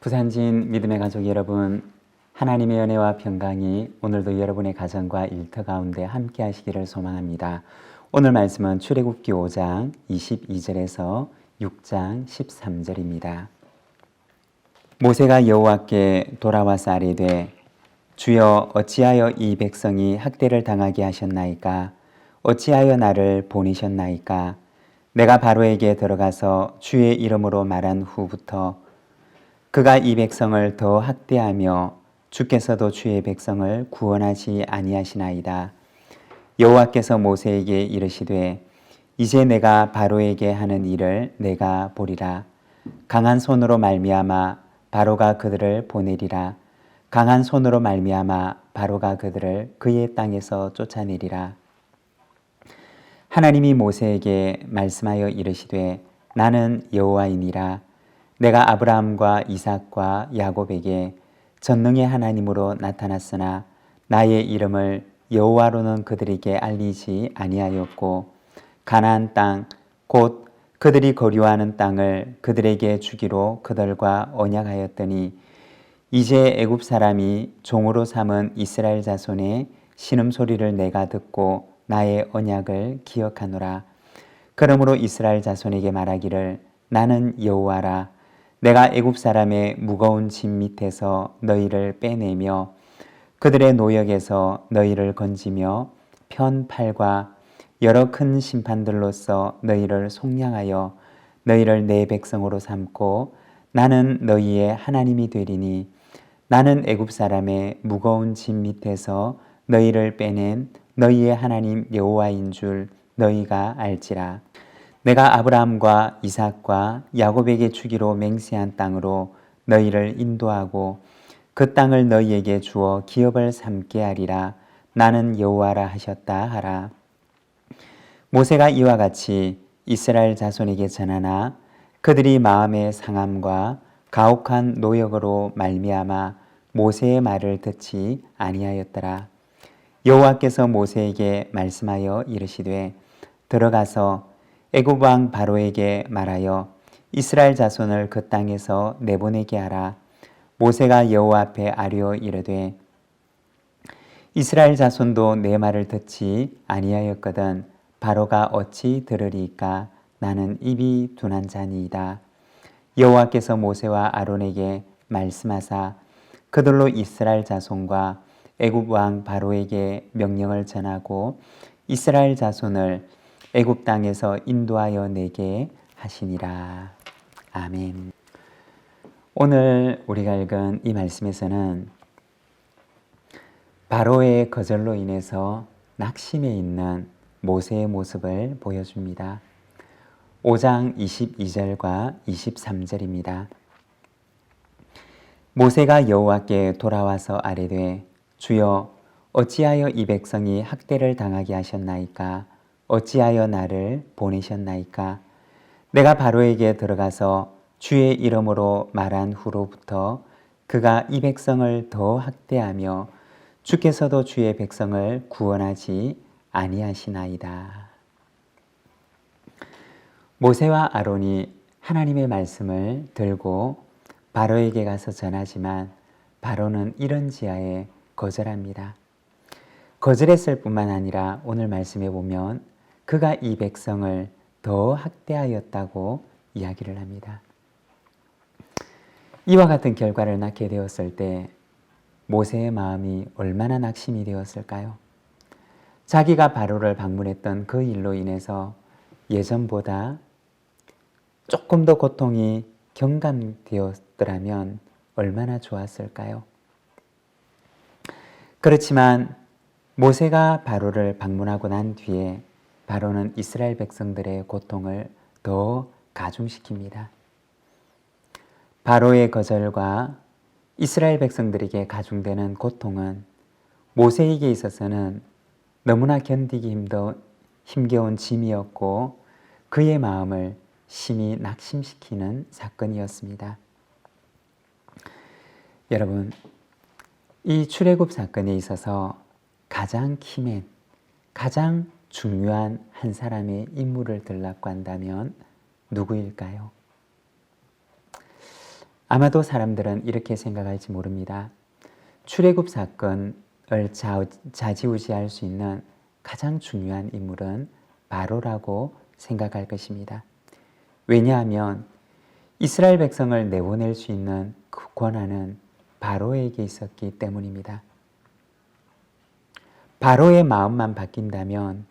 부산진 믿음의 가족 여러분, 하나님의 은혜와 평강이 오늘도 여러분의 가정과 일터 가운데 함께 하시기를 소망합니다. 오늘 말씀은 출애굽기 5장 22절에서 6장 13절입니다. 모세가 여호와께 돌아와서 아뢰되 주여 어찌하여 이 백성이 학대를 당하게 하셨나이까? 어찌하여 나를 보내셨나이까? 내가 바로에게 들어가서 주의 이름으로 말한 후부터 그가 이 백성을 더 학대하며 주께서도 주의 백성을 구원하지 아니하시나이다. 여호와께서 모세에게 이르시되 이제 내가 바로에게 하는 일을 내가 보리라. 강한 손으로 말미암아 바로가 그들을 보내리라. 강한 손으로 말미암아 바로가 그들을 그의 땅에서 쫓아내리라. 하나님이 모세에게 말씀하여 이르시되 나는 여호와이니라. 내가 아브라함과 이삭과 야곱에게 전능의 하나님으로 나타났으나 나의 이름을 여호와로는 그들에게 알리지 아니하였고 가나안 땅 곧 그들이 거류하는 땅을 그들에게 주기로 그들과 언약하였더니 이제 애굽 사람이 종으로 삼은 이스라엘 자손의 신음소리를 내가 듣고 나의 언약을 기억하노라. 그러므로 이스라엘 자손에게 말하기를 나는 여호와라. 내가 애굽 사람의 무거운 짐 밑에서 너희를 빼내며 그들의 노역에서 너희를 건지며 편팔과 여러 큰 심판들로서 너희를 속량하여 너희를 내 백성으로 삼고 나는 너희의 하나님이 되리니 나는 애굽 사람의 무거운 짐 밑에서 너희를 빼낸 너희의 하나님 여호와인 줄 너희가 알지라. 내가 아브라함과 이삭과 야곱에게 주기로 맹세한 땅으로 너희를 인도하고 그 땅을 너희에게 주어 기업을 삼게 하리라. 나는 여호와라 하셨다 하라. 모세가 이와 같이 이스라엘 자손에게 전하나 그들이 마음의 상함과 가혹한 노역으로 말미암아 모세의 말을 듣지 아니하였더라. 여호와께서 모세에게 말씀하여 이르시되 들어가서 애굽 왕 바로에게 말하여 이스라엘 자손을 그 땅에서 내보내게 하라. 모세가 여호와 앞에 아뢰어 이르되 이스라엘 자손도 내 말을 듣지 아니하였거든 바로가 어찌 들으리까? 나는 입이 둔한 자니이다. 여호와께서 모세와 아론에게 말씀하사 그들로 이스라엘 자손과 애굽 왕 바로에게 명령을 전하고 이스라엘 자손을 애굽 땅에서 인도하여 내게 하시니라. 아멘. 오늘 우리가 읽은 이 말씀에서는 바로의 거절로 인해서 낙심해 있는 모세의 모습을 보여줍니다. 5장 22절과 23절입니다. 모세가 여호와께 돌아와서 아뢰되 주여 어찌하여 이 백성이 학대를 당하게 하셨나이까? 어찌하여 나를 보내셨나이까? 내가 바로에게 들어가서 주의 이름으로 말한 후로부터 그가 이 백성을 더 학대하며 주께서도 주의 백성을 구원하지 아니하시나이다. 모세와 아론이 하나님의 말씀을 들고 바로에게 가서 전하지만 바로는 이런 지하에 거절합니다. 거절했을 뿐만 아니라 오늘 말씀에 보면 그가 이 백성을 더 학대하였다고 이야기를 합니다. 이와 같은 결과를 낳게 되었을 때 모세의 마음이 얼마나 낙심이 되었을까요? 자기가 바로를 방문했던 그 일로 인해서 예전보다 조금 더 고통이 경감되었더라면 얼마나 좋았을까요? 그렇지만 모세가 바로를 방문하고 난 뒤에 바로는 이스라엘 백성들의 고통을 더 가중시킵니다. 바로의 거절과 이스라엘 백성들에게 가중되는 고통은 모세에게 있어서는 너무나 견디기 힘겨운 짐이었고 그의 마음을 심히 낙심시키는 사건이었습니다. 여러분, 이 출애굽 사건에 있어서 가장 키맨, 가장 중요한 한 사람의 인물을 들라고 한다면 누구일까요? 아마도 사람들은 이렇게 생각할지 모릅니다. 출애굽 사건을 좌지우지할 수 있는 가장 중요한 인물은 바로라고 생각할 것입니다. 왜냐하면 이스라엘 백성을 내보낼 수 있는 그 권한은 바로에게 있었기 때문입니다. 바로의 마음만 바뀐다면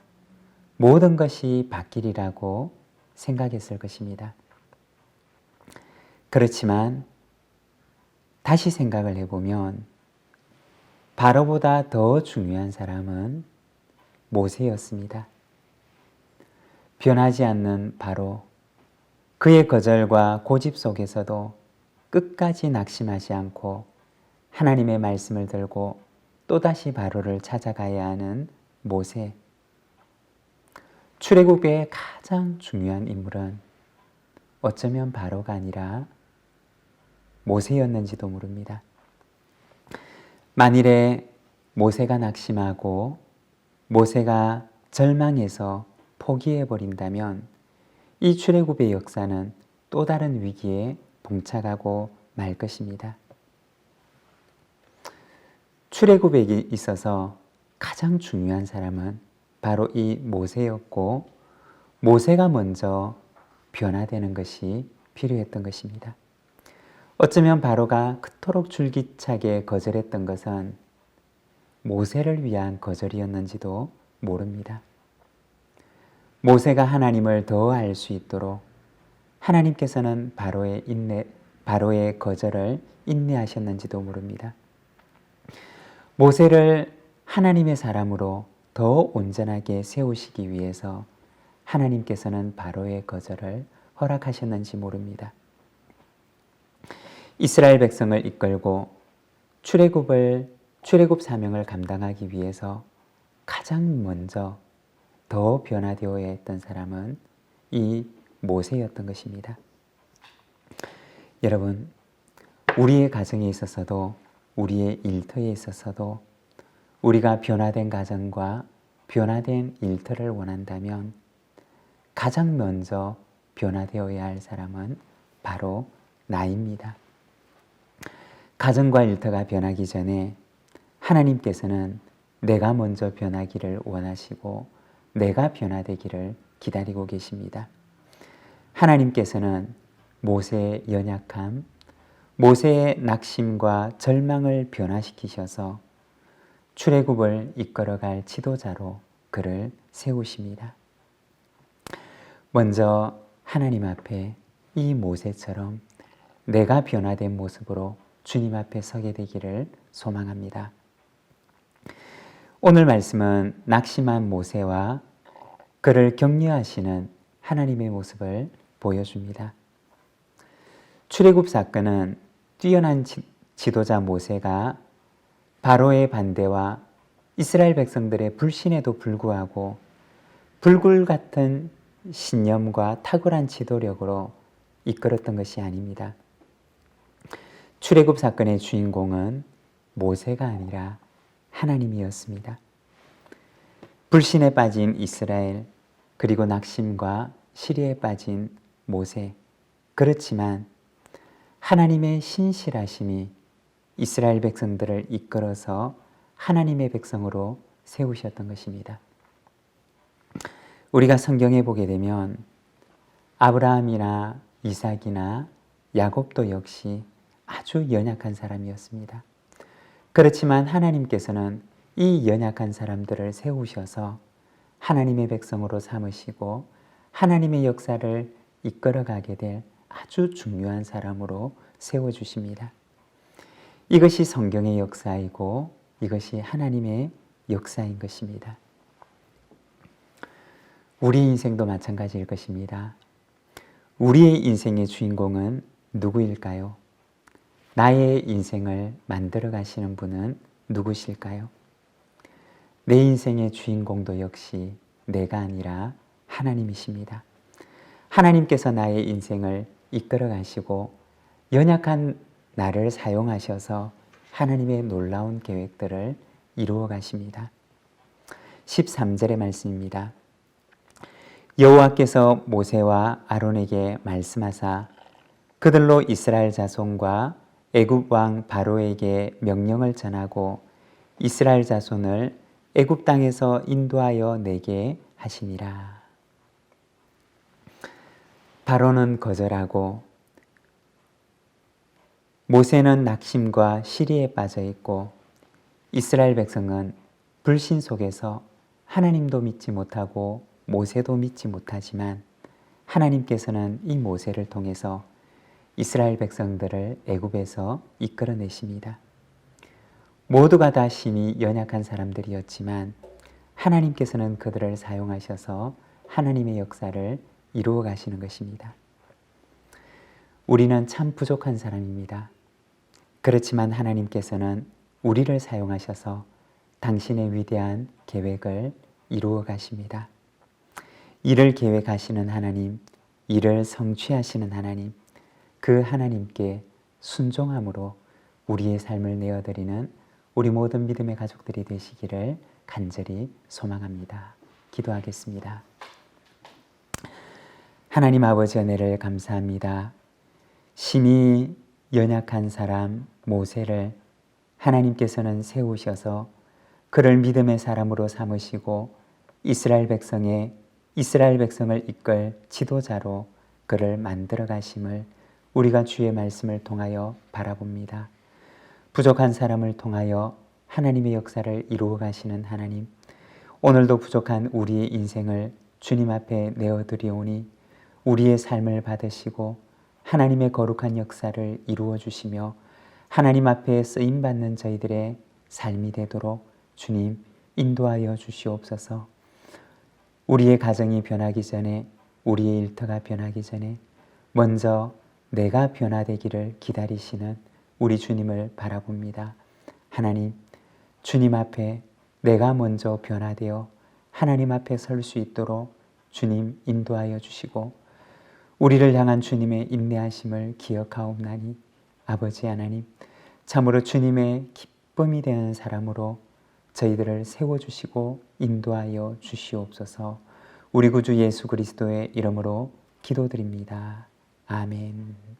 모든 것이 바뀌리라고 생각했을 것입니다. 그렇지만 다시 생각을 해보면 바로보다 더 중요한 사람은 모세였습니다. 변하지 않는 바로, 그의 거절과 고집 속에서도 끝까지 낙심하지 않고 하나님의 말씀을 들고 또다시 바로를 찾아가야 하는 모세. 출애굽의 가장 중요한 인물은 어쩌면 바로가 아니라 모세였는지도 모릅니다. 만일에 모세가 낙심하고 모세가 절망해서 포기해버린다면 이 출애굽의 역사는 또 다른 위기에 봉착하고 말 것입니다. 출애굽에 있어서 가장 중요한 사람은 바로 이 모세였고 모세가 먼저 변화되는 것이 필요했던 것입니다. 어쩌면 바로가 그토록 줄기차게 거절했던 것은 모세를 위한 거절이었는지도 모릅니다. 모세가 하나님을 더 알 수 있도록 하나님께서는 바로의 거절을 인내하셨는지도 모릅니다. 모세를 하나님의 사람으로 더 온전하게 세우시기 위해서 하나님께서는 바로의 거절을 허락하셨는지 모릅니다. 이스라엘 백성을 이끌고 출애굽 사명을 감당하기 위해서 가장 먼저 더 변화되어야 했던 사람은 이 모세였던 것입니다. 여러분, 우리의 가정에 있어서도 우리의 일터에 있어서도 우리가 변화된 가정과 변화된 일터를 원한다면 가장 먼저 변화되어야 할 사람은 바로 나입니다. 가정과 일터가 변하기 전에 하나님께서는 내가 먼저 변하기를 원하시고 내가 변화되기를 기다리고 계십니다. 하나님께서는 모세의 연약함, 모세의 낙심과 절망을 변화시키셔서 출애굽을 이끌어갈 지도자로 그를 세우십니다. 먼저 하나님 앞에 이 모세처럼 내가 변화된 모습으로 주님 앞에 서게 되기를 소망합니다. 오늘 말씀은 낙심한 모세와 그를 격려하시는 하나님의 모습을 보여줍니다. 출애굽 사건은 뛰어난 지도자 모세가 바로의 반대와 이스라엘 백성들의 불신에도 불구하고 불굴 같은 신념과 탁월한 지도력으로 이끌었던 것이 아닙니다. 출애굽 사건의 주인공은 모세가 아니라 하나님이었습니다. 불신에 빠진 이스라엘, 그리고 낙심과 시리에 빠진 모세. 그렇지만 하나님의 신실하심이 이스라엘 백성들을 이끌어서 하나님의 백성으로 세우셨던 것입니다. 우리가 성경에 보게 되면 아브라함이나 이삭이나 야곱도 역시 아주 연약한 사람이었습니다. 그렇지만 하나님께서는 이 연약한 사람들을 세우셔서 하나님의 백성으로 삼으시고 하나님의 역사를 이끌어가게 될 아주 중요한 사람으로 세워주십니다. 이것이 성경의 역사이고 이것이 하나님의 역사인 것입니다. 우리 인생도 마찬가지일 것입니다. 우리의 인생의 주인공은 누구일까요? 나의 인생을 만들어 가시는 분은 누구실까요? 내 인생의 주인공도 역시 내가 아니라 하나님이십니다. 하나님께서 나의 인생을 이끌어 가시고 연약한 나를 사용하셔서 하나님의 놀라운 계획들을 이루어 가십니다. 13절의 말씀입니다. 여호와께서 모세와 아론에게 말씀하사 그들로 이스라엘 자손과 애굽 왕 바로에게 명령을 전하고 이스라엘 자손을 애굽 땅에서 인도하여 내게 하시니라. 바로는 거절하고 모세는 낙심과 시리에 빠져 있고 이스라엘 백성은 불신 속에서 하나님도 믿지 못하고 모세도 믿지 못하지만 하나님께서는 이 모세를 통해서 이스라엘 백성들을 애굽에서 이끌어내십니다. 모두가 다 심히 연약한 사람들이었지만 하나님께서는 그들을 사용하셔서 하나님의 역사를 이루어 가시는 것입니다. 우리는 참 부족한 사람입니다. 그렇지만 하나님께서는 우리를 사용하셔서 당신의 위대한 계획을 이루어 가십니다. 이를 계획하시는 하나님, 이를 성취하시는 하나님, 그 하나님께 순종함으로 우리의 삶을 내어드리는 우리 모든 믿음의 가족들이 되시기를 간절히 소망합니다. 기도하겠습니다. 하나님 아버지 은혜를 감사합니다. 심히 연약한 사람 모세를 하나님께서는 세우셔서 그를 믿음의 사람으로 삼으시고 이스라엘 백성을 이끌 지도자로 그를 만들어 가심을 우리가 주의 말씀을 통하여 바라봅니다. 부족한 사람을 통하여 하나님의 역사를 이루어 가시는 하나님, 오늘도 부족한 우리의 인생을 주님 앞에 내어드리오니 우리의 삶을 받으시고 하나님의 거룩한 역사를 이루어 주시며 하나님 앞에 쓰임받는 저희들의 삶이 되도록 주님 인도하여 주시옵소서. 우리의 가정이 변하기 전에, 우리의 일터가 변하기 전에 먼저 내가 변화되기를 기다리시는 우리 주님을 바라봅니다. 하나님, 주님 앞에 내가 먼저 변화되어 하나님 앞에 설 수 있도록 주님 인도하여 주시고 우리를 향한 주님의 인내하심을 기억하옵나니 아버지 하나님, 참으로 주님의 기쁨이 되는 사람으로 저희들을 세워주시고 인도하여 주시옵소서. 우리 구주 예수 그리스도의 이름으로 기도드립니다. 아멘.